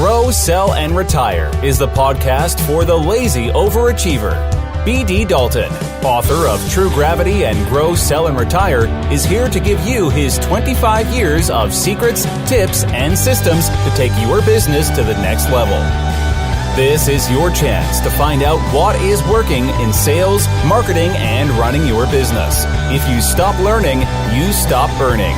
Grow, Sell, and Retire is the podcast for the lazy overachiever. B.D. Dalton, author of True Gravity and Grow, Sell, and Retire, is here to give you his 25 years of secrets, tips, and systems to take your business to the next level. This is your chance to find out what is working in sales, marketing, and running your business. If you stop learning, you stop earning.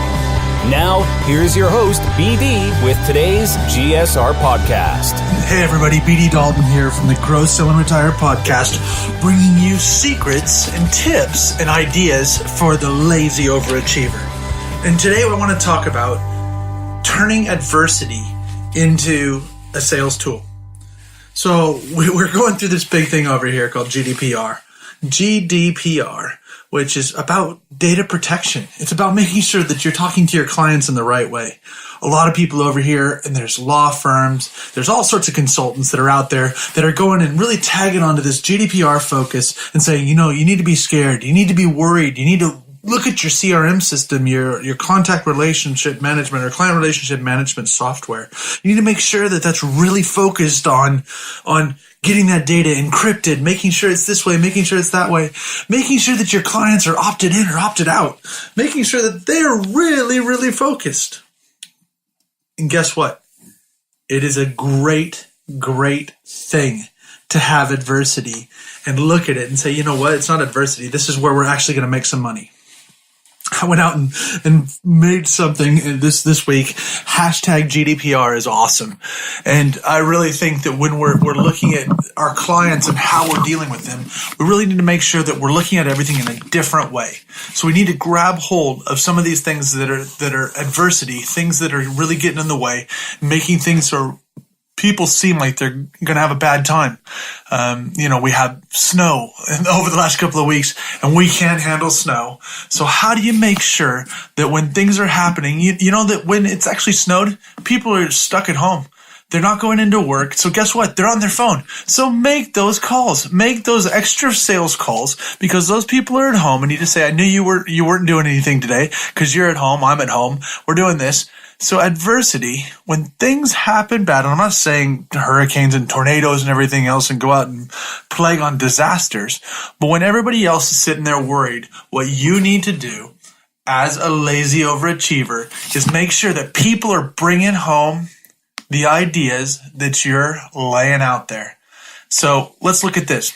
Now, here's your host, BD, with today's GSR podcast. Hey everybody, BD Dalton here from the Grow, Sell, and Retire podcast, bringing you secrets and tips and ideas for the lazy overachiever. And today I want to talk about turning adversity into a sales tool. So we're going through this big thing over here called GDPR, which is about data protection. It's about making sure that you're talking to your clients in the right way. A lot of people over here, and there's law firms, there's all sorts of consultants that are out there that are going and really tagging onto this GDPR focus and saying, you need to be scared, you need to be worried, you need to look at your CRM system, your contact relationship management or client relationship management software. You need to make sure that that's really focused on getting that data encrypted, making sure it's this way, making sure it's that way, making sure that your clients are opted in or opted out, making sure that they're really, really focused. And guess what? It is a great, great thing to have adversity and look at it and say, you know what? It's not adversity. This is where we're actually going to make some money. I went out and made something this week. Hashtag GDPR is awesome. And I really think that when we're looking at our clients and how we're dealing with them, we really need to make sure that we're looking at everything in a different way. So we need to grab hold of some of these things that are adversity, things that are really getting in the way, making things so people seem like they're going to have a bad time. We had snow over the last couple of weeks and we can't handle snow. So how do you make sure that when things are happening, you know that when it's actually snowed, people are stuck at home. They're not going into work. So guess what? They're on their phone. So make those calls, make those extra sales calls because those people are at home and you just say, I knew you weren't doing anything today because you're at home. I'm at home. We're doing this. So adversity, when things happen bad, and I'm not saying hurricanes and tornadoes and everything else and go out and plague on disasters, but when everybody else is sitting there worried, what you need to do as a lazy overachiever is make sure that people are bringing home the ideas that you're laying out there. So let's look at this.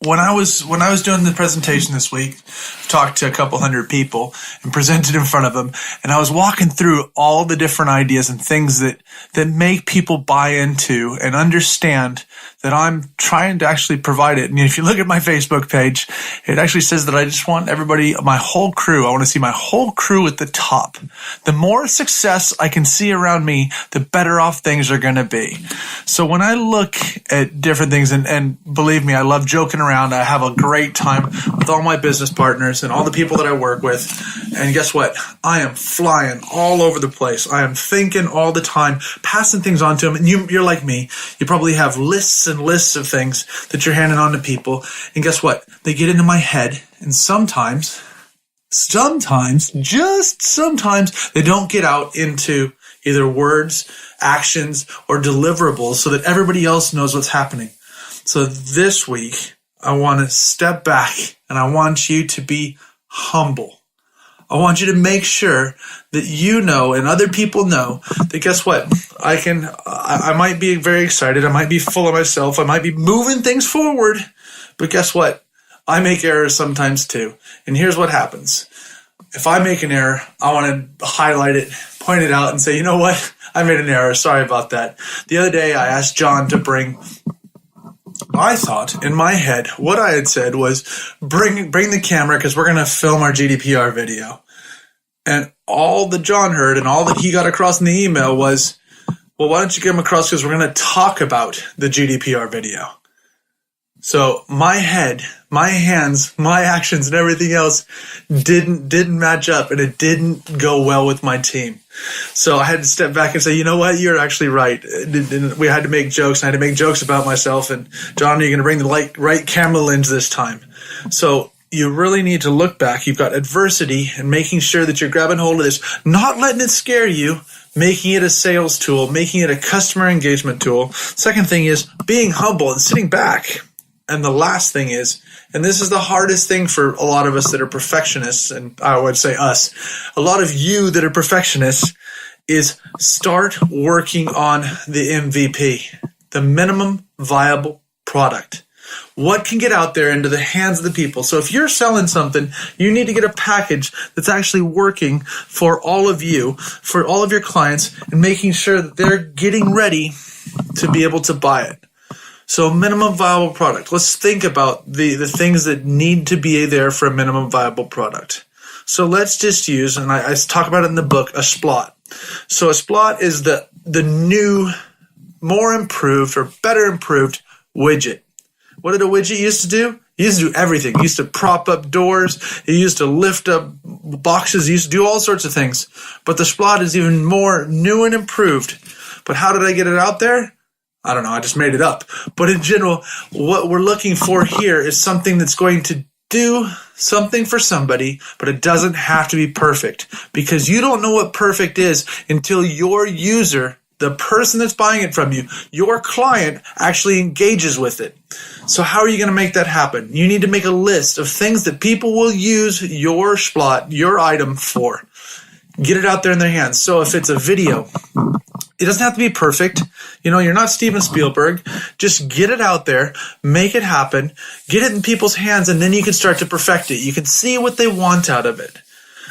When I was doing the presentation this week, talked to a couple hundred people and presented in front of them, and I was walking through all the different ideas and things that make people buy into and understand that I'm trying to actually provide it. And if you look at my Facebook page, it actually says that I just want everybody, my whole crew, I want to see my whole crew at the top. The more success I can see around me, the better off things are going to be. So when I look at different things, and believe me, I love joking around. I have a great time with all my business partners and all the people that I work with. And guess what? I am flying all over the place. I am thinking all the time, passing things on to them. And you're like me. You probably have lists and lists of things that you're handing on to people. And guess what? They get into my head. And sometimes, just sometimes, they don't get out into either words, actions, or deliverables so that everybody else knows what's happening. So this week, I want to step back and I want you to be humble. I want you to make sure that you know and other people know that guess what? I might be very excited. I might be full of myself. I might be moving things forward. But guess what? I make errors sometimes too. And here's what happens. If I make an error, I want to highlight it, point it out and say, you know what? I made an error. Sorry about that. The other day I asked John to bring, I thought in my head, what I had said was bring the camera because we're going to film our GDPR video. And all that John heard and all that he got across in the email was, well, why don't you get him across because we're going to talk about the GDPR video. So my head, my hands, my actions and everything else didn't match up and it didn't go well with my team. So I had to step back and say, you know what? You're actually right. We had to make jokes. I had to make jokes about myself. And John, you're going to bring the right camera lens this time. So you really need to look back. You've got adversity and making sure that you're grabbing hold of this, not letting it scare you, making it a sales tool, making it a customer engagement tool. Second thing is being humble and sitting back. And the last thing is, and this is the hardest thing for a lot of us that are perfectionists, and I would say us, a lot of you that are perfectionists, is start working on the MVP, the minimum viable product. What can get out there into the hands of the people? So if you're selling something, you need to get a package that's actually working for all of you, for all of your clients, and making sure that they're getting ready to be able to buy it. So minimum viable product. Let's think about the things that need to be there for a minimum viable product. So let's just use, and I talk about it in the book, a splot. So a splot is the new, more improved or better improved widget. What did a widget used to do? It used to do everything. It used to prop up doors. It used to lift up boxes. It used to do all sorts of things. But the splot is even more new and improved. But how did I get it out there? I don't know. I just made it up. But in general, what we're looking for here is something that's going to do something for somebody, but it doesn't have to be perfect, because you don't know what perfect is until your user, the person that's buying it from you, your client, actually engages with it. So how are you going to make that happen? You need to make a list of things that people will use your splot, your item for. Get it out there in their hands. So if it's a video, it doesn't have to be perfect. You're not Steven Spielberg. Just get it out there, make it happen, get it in people's hands, and then you can start to perfect it. You can see what they want out of it.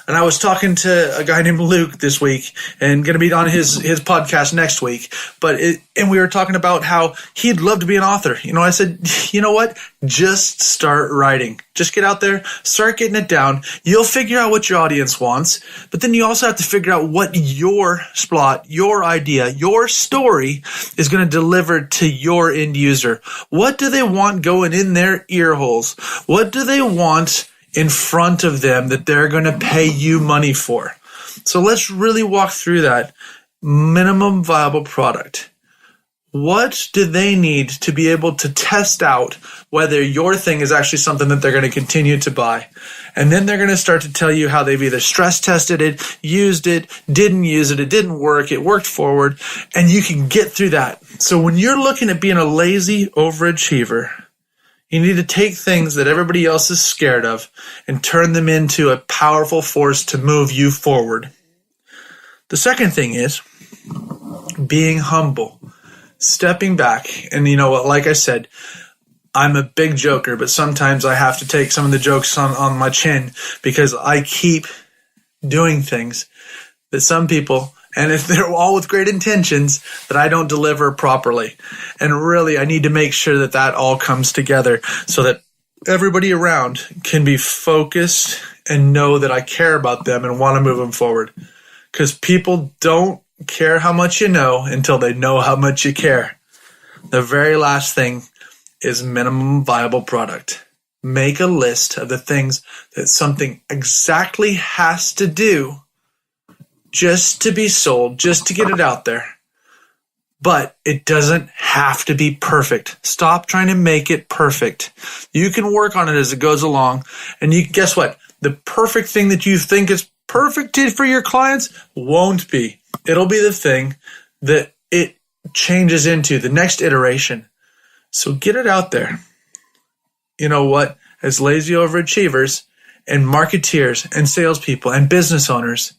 And I was talking to a guy named Luke this week, and going to be on his podcast next week. And we were talking about how he'd love to be an author. I said, you know what? Just start writing. Just get out there, start getting it down. You'll figure out what your audience wants, but then you also have to figure out what your splot, your idea, your story is going to deliver to your end user. What do they want going in their ear holes? What do they want in front of them that they're going to pay you money for? So let's really walk through that minimum viable product. What do they need to be able to test out whether your thing is actually something that they're going to continue to buy? And then they're going to start to tell you how they've either stress tested it, used it, didn't use it, it didn't work, it worked forward, and you can get through that. So when you're looking at being a lazy overachiever, you need to take things that everybody else is scared of and turn them into a powerful force to move you forward. The second thing is being humble, stepping back. And you know what, like I said, I'm a big joker, but sometimes I have to take some of the jokes on my chin, because I keep doing things that some people, and if they're all with great intentions, that I don't deliver properly. And really, I need to make sure that all comes together so that everybody around can be focused and know that I care about them and want to move them forward. Because people don't care how much you know until they know how much you care. The very last thing is minimum viable product. Make a list of the things that something exactly has to do just to be sold, just to get it out there. But it doesn't have to be perfect. Stop trying to make it perfect. You can work on it as it goes along. And guess what? The perfect thing that you think is perfect for your clients won't be. It'll be the thing that it changes into, the next iteration. So get it out there. You know what? As lazy overachievers and marketeers and salespeople and business owners,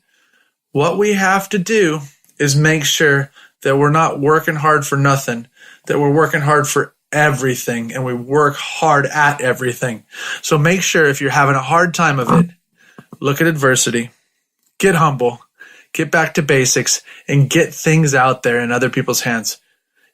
what we have to do is make sure that we're not working hard for nothing, that we're working hard for everything, and we work hard at everything. So make sure, if you're having a hard time of it, look at adversity, get humble, get back to basics, and get things out there in other people's hands.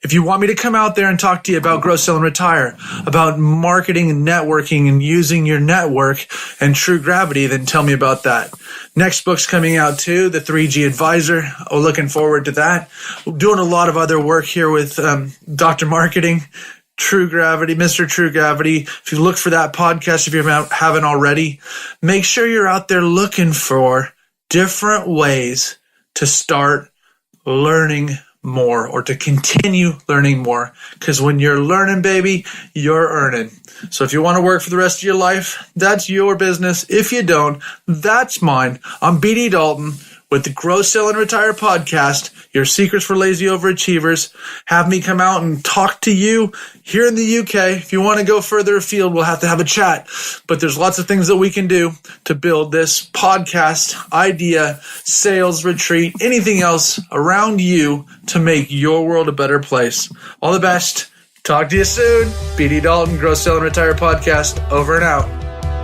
If you want me to come out there and talk to you about Grow, Sell, and Retire, about marketing and networking and using your network and true gravity, then tell me about that. Next book's coming out too, The 3G Advisor. Oh, looking forward to that. We're doing a lot of other work here with Dr. Marketing, True Gravity, Mr. True Gravity. If you look for that podcast, if you haven't already, make sure you're out there looking for different ways to start learning more, or to continue learning more. Because when you're learning, baby, you're earning. So if you want to work for the rest of your life, that's your business. If you don't, that's mine. I'm B.D. Dalton. with the Grow, Sell, and Retire podcast, your secrets for lazy overachievers. Have me come out and talk to you here in the UK. If you want to go further afield, we'll have to have a chat. But there's lots of things that we can do to build this podcast idea, sales retreat, anything else around you to make your world a better place. All the best. Talk to you soon. BD Dalton, Grow, Sell, and Retire podcast. Over and out.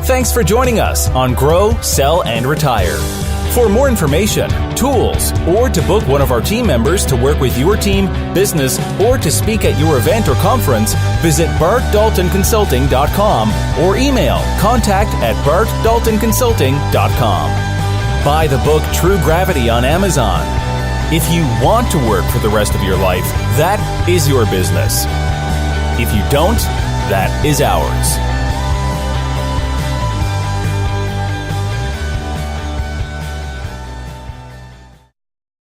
Thanks for joining us on Grow, Sell, and Retire. For more information, tools, or to book one of our team members to work with your team, business, or to speak at your event or conference, visit bartdaltonconsulting.com or email contact@bartdaltonconsulting.com. Buy the book True Gravity on Amazon. If you want to work for the rest of your life, that is your business. If you don't, that is ours.